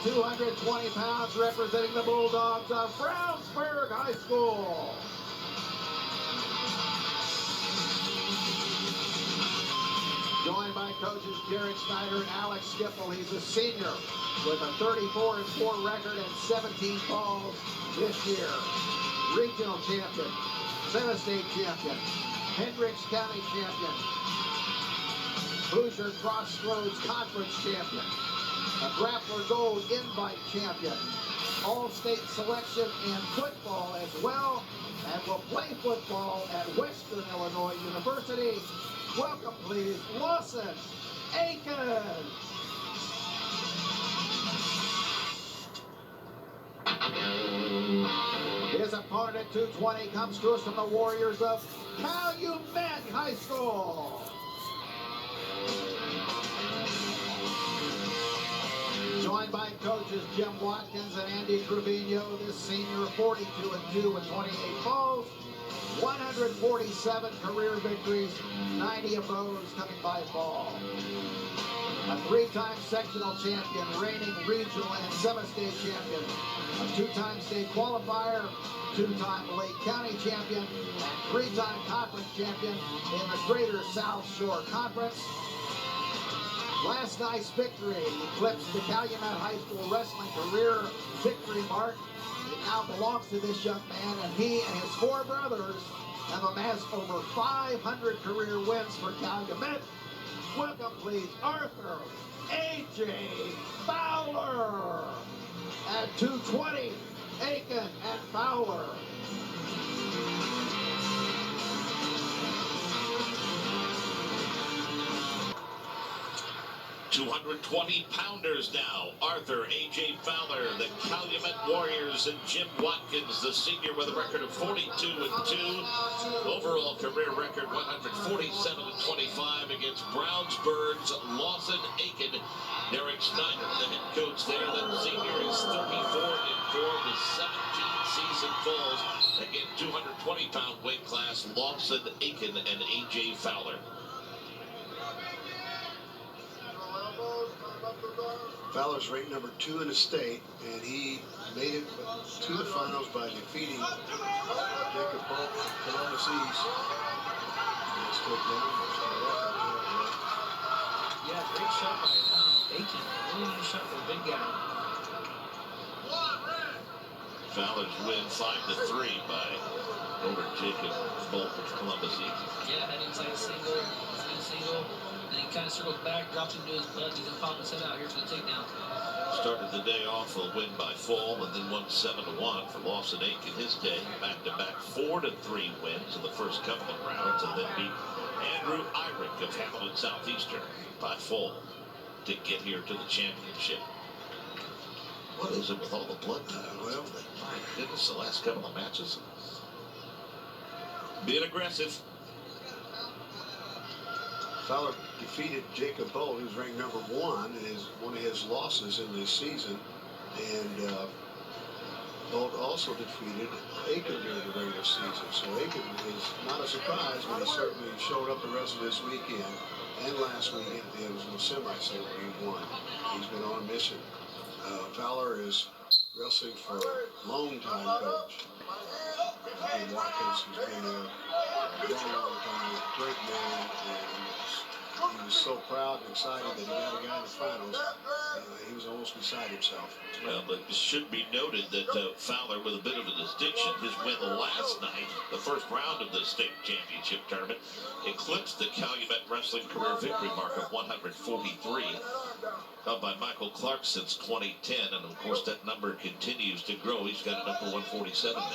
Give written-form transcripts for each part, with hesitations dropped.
220 pounds, representing the Bulldogs of Brownsburg High School. Joined by coaches Derek Snyder and Alex Skipple. He's a senior with a 34-4 record and 17 falls this year. Regional champion, semi-state champion, Hendricks County champion, Hoosier Crossroads Conference champion, a Grappler Gold Invite champion, All-State selection in football as well, and will play football at Western Illinois University. Welcome, please, Lawson, Aiken. His opponent at 220 comes to us from the Warriors of Calumet High School. Joined by coaches Jim Watkins and Andy Trevino, this senior 42-2 with 28 falls, 147 career victories, 90 of those coming by fall. A three-time sectional champion, reigning regional and semi-state champion, a two-time state qualifier, two-time Lake County champion, and three-time conference champion in the Greater South Shore Conference. Last night's victory eclipsed the Calumet High School wrestling career victory mark. It now belongs to this young man, and he and his four brothers have amassed over 500 career wins for Calumet. Welcome, please, Arthur A.J. Fowler. At 220, Aiken and Fowler. 220-pounders now. Arthur A.J. Fowler, the Calumet Warriors, and Jim Watkins, the senior, with a record of 42-2. Overall career record 147-25 against Brownsburg's Lawson Aiken. Derek Snyder, the head coach there. The senior is 34-4 with 17 season falls. Again, 220-pound weight class, Lawson Aiken and A.J. Fowler. Fowler's ranked number 2 in the state, and he made it to the finals by defeating Jacob Bolt from Calumet East. Yeah, great shot by Aiken. Really nice shot for a big guy. Fowler's win 5-3 over Jacob Bolt of Columbus East. Yeah, had inside single, single. And he kind of circled back, dropped him to his butt. He's going to pop his head out here for the takedown. Started the day off with a win by fall, and then won 7-1 for Lawson Aiken his day. Back-to-back 4-3 wins in the first couple of rounds, and then beat Andrew Eyrick of Hamilton Southeastern by fall to get here to the championship. What is it with all the blood time? Well, my goodness, the last couple of matches. Being aggressive. Fowler defeated Jacob Bolt, who's ranked number 1, and is one of his losses in this season. And Bolt also defeated Aiken during the regular season. So Aiken is not a surprise, but he certainly showed up the rest of this weekend and last weekend at the end of the semi-state where he won. He's been on a mission. Fowler is wrestling for a long-time coach. Jim Watkins, who's been there a long time, great man, and he was so proud and excited that he got a guy in the finals. He was almost beside himself. Well, but it should be noted that Fowler, with a bit of a distinction, his win last night, the first round of the state championship tournament, eclipsed the Calumet wrestling career victory mark of 143, held by Michael Clark since 2010, and of course that number continues to grow. He's got it up to 147 now.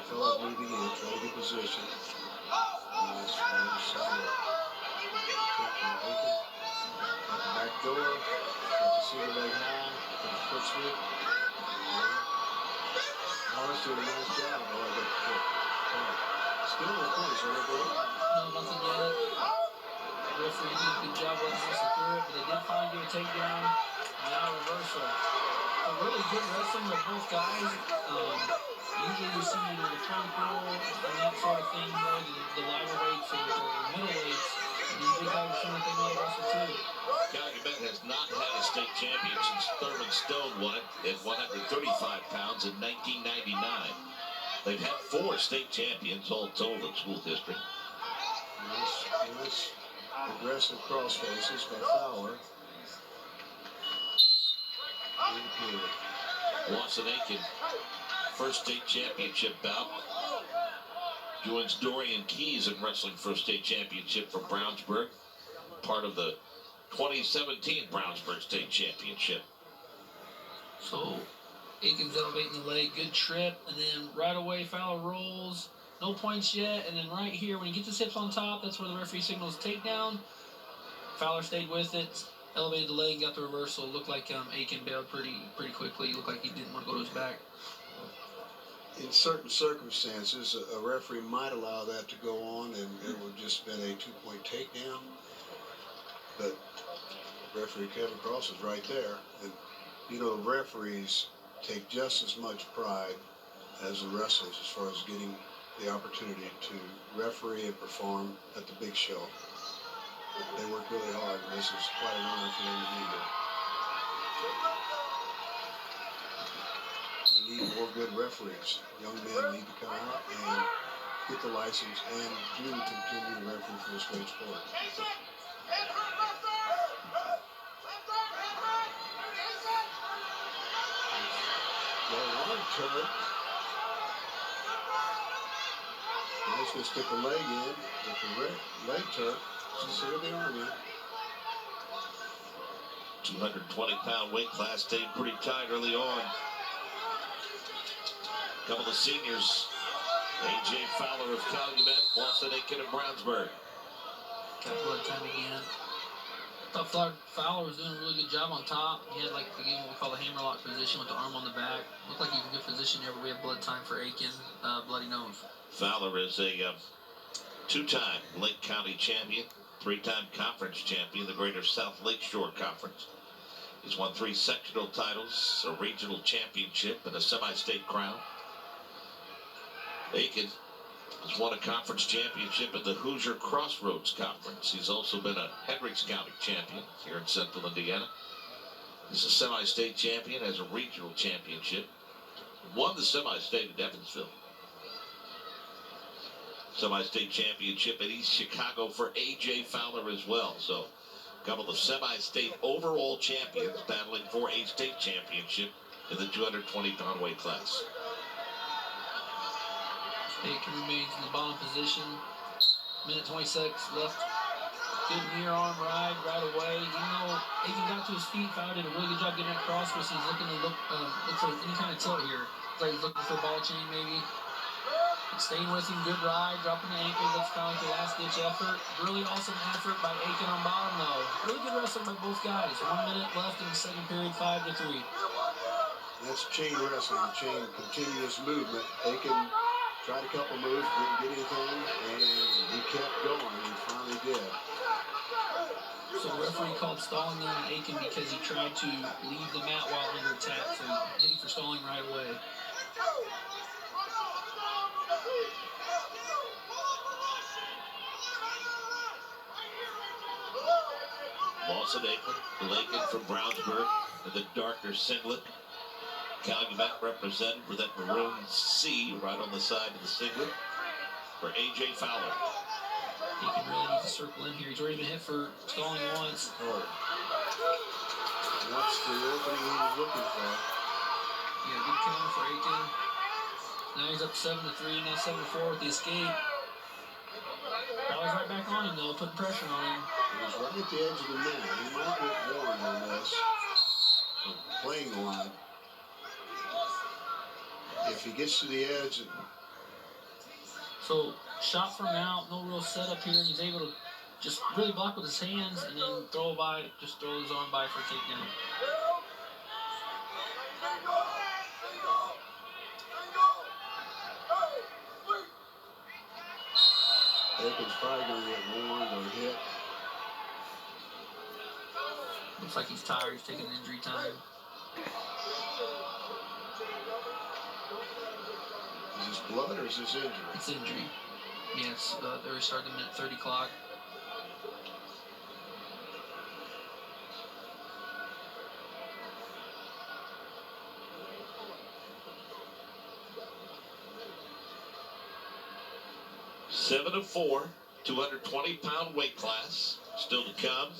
Fowler moving in, trying to get position. Back door, got the single leg high, got the foot sweep. Fowler's doing a nice job. Still no points, right, bro? No, nothing yet. Referee did a good job running through it, but they did finally do a takedown. Now reversal. A really really good wrestling by both guys. Usually you see, the front row and that sort of thing more than the lighter weights or middle weights. And these big guys are showing that they know how to wrestle too. Calumet has not had a state champion since Thurman Stone won it at 135 pounds in 1999. They've had 4 state champions all told in school history. Nice aggressive cross faces by Fowler. Lawson Aiken, first state championship bout. Joins Dorian Keys in wrestling for a state championship from Brownsburg. Part of the 2017 Brownsburg State Championship. So Aiken's elevating the leg, good trip, and then right away Fowler rolls. No points yet, and then right here, when he gets his hips on top, that's where the referee signals takedown. Fowler stayed with it, elevated the leg, got the reversal. Looked like Aiken bailed pretty quickly. Looked like he didn't want to go to his back. In certain circumstances, a referee might allow that to go on, and it would just been a 2-point takedown. But referee Kevin Cross is right there, and referees take just as much pride as the wrestlers as far as getting the opportunity to referee and perform at the big show. They work really hard, and this is quite an honor for them to be here. We need more good referees. Young men need to come out and get the license and do continue to referee for this great sport. Turret. Now he's going to stick a leg in with the leg turret. See what the arm in. 220-pound weight class stayed pretty tight early on. Couple of seniors. A.J. Fowler of Calumet, Lawson, Aiken, and Brownsburg. Got blood time again. I thought Fowler was doing a really good job on top. He had what we call the hammerlock position with the arm on the back. Looked like he was in good position there, but we have blood time for Aiken. Bloody nose. Fowler is a 2-time Lake County champion, 3-time conference champion, the Greater South Lakeshore Conference. He's won 3 sectional titles, a regional championship, and a semi-state crown. Aiken has won a conference championship in the Hoosier Crossroads Conference. He's also been a Hendricks County champion here in Central Indiana. He's a semi-state champion, has a regional championship. Won the semi-state at Evansville. Semi-state championship at East Chicago for A.J. Fowler as well. So a couple of semi-state overall champions battling for a state championship in the 220-pound weight class. Aiken remains in the bottom position. Minute 26 left. Good near arm ride right away. Even though Aiken got to his feet, Fowler did a really good job getting that cross. He's looking to look for any kind of tilt here. Looks like he's looking for a ball chain maybe. Staying with him, good ride, dropping the ankle. That's kind of like the last-ditch effort. Really awesome effort by Aiken on bottom though. Really good wrestling by both guys. 1 minute left in the second period, 5-3. That's chain wrestling, chain continuous movement. Aiken tried a couple moves, didn't get anything, and he kept going, and he finally did. So the referee called stalling there on Aiken because he tried to leave the mat while under attack, so he hit him for stalling right away. Lawson Aiken from Brownsburg in the darker singlet. Calumet represented with that maroon C right on the side of the singlet for A.J. Fowler. Aiken really needs to circle in here. He's already been hit for stalling once. Oh. That's the opening he was looking for. Yeah, good counter for Aiken. Now he's up 7-3, now 7-4 with the escape. Fowler's right back on him though, putting pressure on him. He was right at the edge of the mat. He might get warned on this. Playing the line. If he gets to the edge. So, shot from out, no real setup here. He's able to just really block with his hands and then throw his arm by for a takedown. Aiken's probably going to get warned or hit. Looks like he's tired. He's taking injury time. this blood or is this injury? It's injury. Yes, they restarted the minute 30 clock. Seven of 4, 220-pound weight class still to come.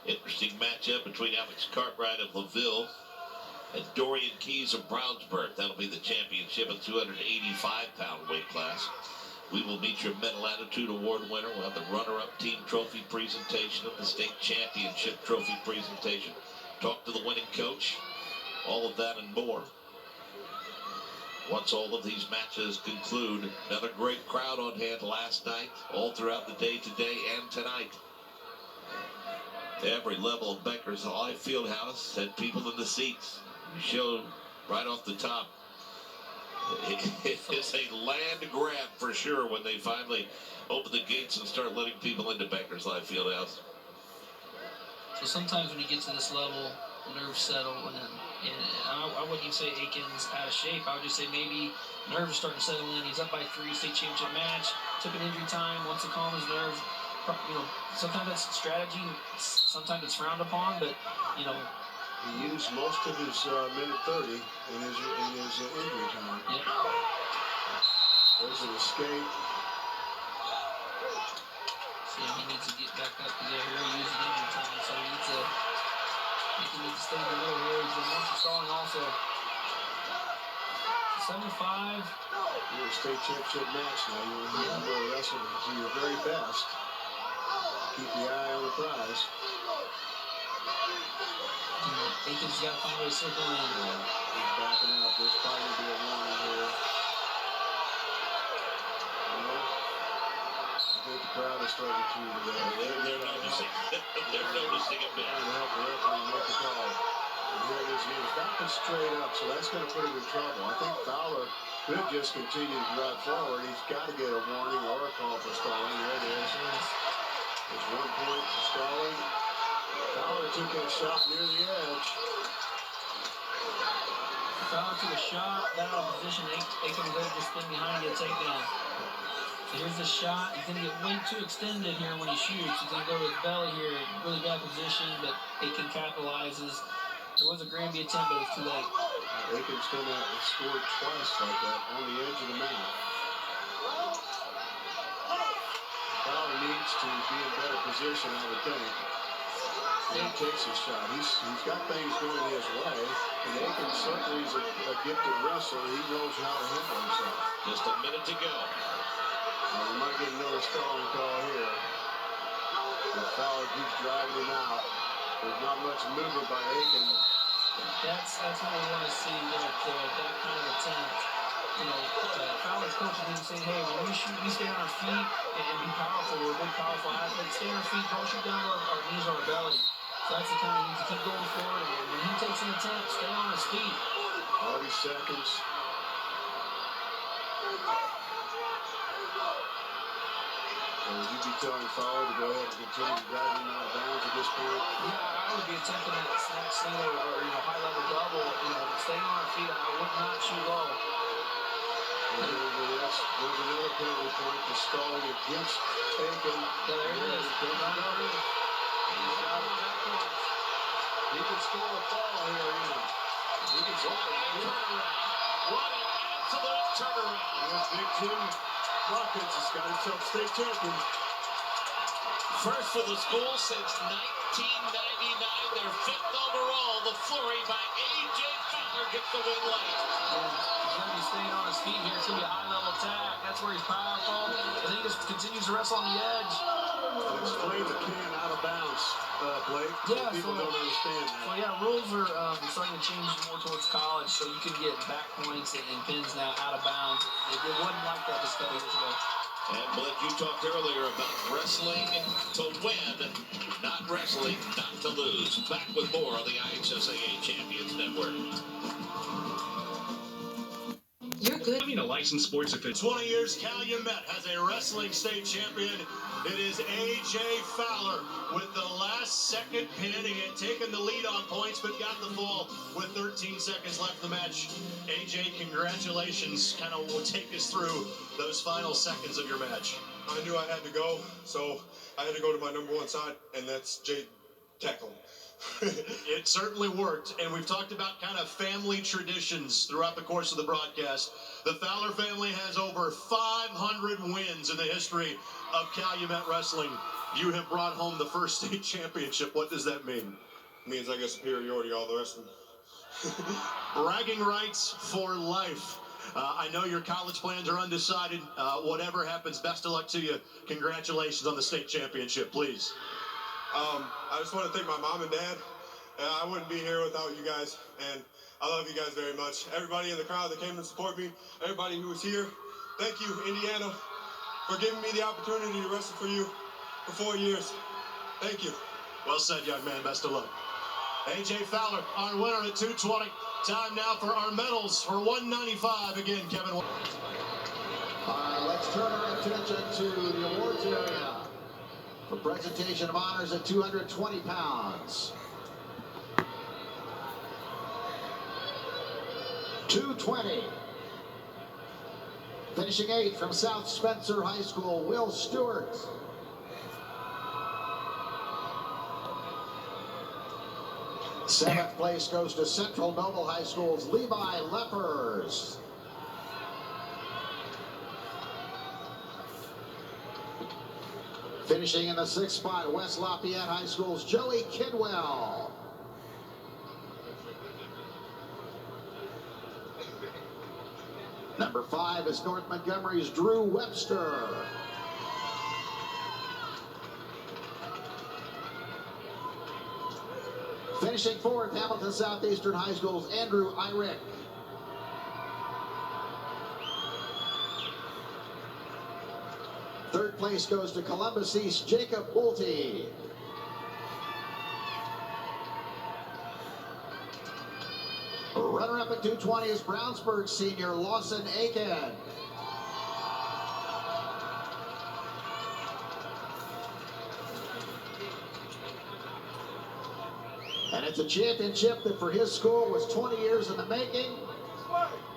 Interesting matchup between Alex Cartwright of LaVille and Dorian Keyes of Brownsburg. That'll be the championship in 285-pound weight class. We will meet your Mental Attitude Award winner. We'll have the runner-up team trophy presentation and the state championship trophy presentation. Talk to the winning coach. All of that and more. Once all of these matches conclude, another great crowd on hand last night, all throughout the day today and tonight. Every level of Becker's High Fieldhouse had people in the seats. We showed right off the top. It is a land grab for sure when they finally open the gates and start letting people into Becker's High Fieldhouse. So sometimes when you get to this level, nerves settle, and I wouldn't even say Aiken's out of shape. I would just say maybe nerves are starting to settle in. He's up by 3, state championship match. Took an injury time, wants to calm his nerves. You know, sometimes that's strategy. Sometimes it's frowned upon, but you know. He used most of his minute 30 in his injury time. Yep. There's an escape. So yeah, he needs to get back up because here he used an injury time, so he needs to stay in the middle here. He's been once for stalling also. 75. You're a state championship match now. You're wrestling to your very best. Keep the eye on the prize. Aiken's got to find a way to circle in. He's backing up. There's probably going to be a warning here. I think the crowd is starting to... They're noticing. They're noticing a bit. Trying to help the referee make the call. And here it is. He's backing straight up, so that's going to put him in trouble. I think Fowler could just continue to drive forward. He's got to get a warning or a call for stalling. There it is. There's 1 point for stalling. Fowler took that shot near the edge. Fowler took a shot, got out of position. Aiken was able to spin behind and get a takedown. So here's the shot. He's going to get way too extended here when he shoots. He's going to go to his belly here. Really bad position, but Aiken capitalizes. There was a Granby attempt, but it was too late. Aiken's done that and scored twice like that on the edge of the mat. Fowler needs to be in better position, I would think. He takes his shot. He's got things going his way. And Aiken certainly is a gifted wrestler. He knows how to handle himself. Just a minute to go. Well, we might get another stalling call here. The Fowler keeps driving him out. There's not much movement by Aiken. That's what we want to see, that kind of attempt. You know, Fowler's coach is even saying, hey, when we shoot, we stay on our feet and be powerful. We're a big, powerful athlete. Stay on our feet, don't shoot down to our knees or our belly. So that's the time he needs to keep going forward. And when he takes an attempt, stay on his feet. 40 seconds. So would you be telling Fowler to go ahead and continue to drive him out of bounds at this point? Yeah, I would be attempting that snap single or high-level double. Staying on our feet, I would not shoot low. There's another penalty point for stalling against Aiken. Yeah, there it is. He can score a foul here. He can score a turnaround. What an absolute turnaround. Here's Big Jim Watkins has got himself state champion. First for the school since 1999. Their 5th overall. The flurry by A.J. Fowler gets the win late. He's going to be staying on his feet here. It's going to be a high-level attack. That's where he's powerful. And then he just continues to wrestle on the edge. Explain the can out of bounds, Blake. Yeah, People don't understand that. Well, yeah, rules are starting to change more towards college, so you can get back points and pins now out of bounds. It wasn't like that just a couple years ago. And Blake, you talked earlier about wrestling to win, not wrestling not to lose. Back with more on the IHSAA Champions Network. You're good. being a licensed sports official. 20 years, Calumet has a wrestling state champion. It is A.J. Fowler with the last second pin. He had taken the lead on points, but got the fall with 13 seconds left in the match. A.J., congratulations. Kind of will take us through those final seconds of your match. I knew I had to go, so I had to go to my number one side, and that's Jay tackling. It certainly worked, and we've talked about kind of family traditions throughout the course of the broadcast. The Fowler family has over 500 wins in the history of Calumet wrestling. You have brought home the first state championship. What does that mean? It means I get superiority all the rest of them. Bragging rights for life. I know your college plans are undecided. Whatever happens, best of luck to you. Congratulations on the state championship, please. I just want to thank my mom and dad. I wouldn't be here without you guys, and I love you guys very much. Everybody in the crowd that came to support me, everybody who was here, thank you, Indiana, for giving me the opportunity to wrestle for you for 4 years. Thank you. Well said, young man. Best of luck. A.J. Fowler, our winner at 220. Time now for our medals for 195. Again, Kevin. All right, let's turn our attention to the awards area for presentation of honors at 220 pounds. 220. Finishing 8th from South Spencer High School, Will Stewart. Seventh place goes to Central Noble High School's Levi Lepers. Finishing in the 6th spot, West Lafayette High School's Joey Kidwell. Number 5 is North Montgomery's Drew Webster. Finishing 4th, Hamilton Southeastern High School's Andrew Irick. Third place goes to Columbus East, Jacob Bolte. Runner-up at 220 is Brownsburg senior Lawson Aiken. And it's a championship that for his school was 20 years in the making.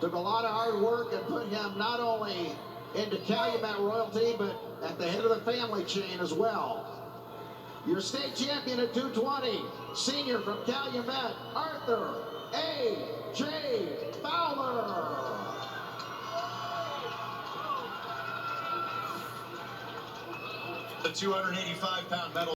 Took a lot of hard work and put him not only into Calumet royalty, but at the head of the family chain as well. Your state champion at 220, senior from Calumet, Arthur A.J. Fowler. The 285-pound medal.